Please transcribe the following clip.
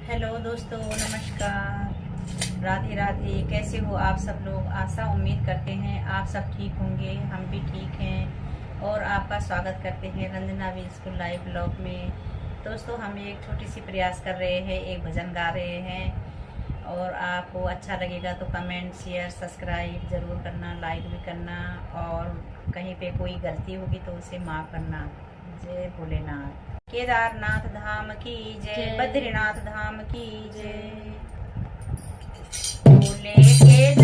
Hello दोस्तों, नमस्कार, राधे राधे। कैसे हो आप सब लोग? आशा उम्मीद करते हैं आप सब ठीक होंगे। हम भी ठीक हैं और आपका स्वागत करते हैं रंजना भी स्कूल लाइव ब्लॉग में। दोस्तों, हम एक छोटी सी प्रयास कर रहे हैं, एक भजन गा रहे हैं और आपको अच्छा लगेगा तो कमेंट, शेयर, सब्सक्राइब ज़रूर करना, लाइक भी करना और कहीं पे कोई गलती होगी तो उसे माफ़ करना। जय भोलेनाथ। केदारनाथ धाम की जय, बद्रीनाथ धाम की जय। भोले के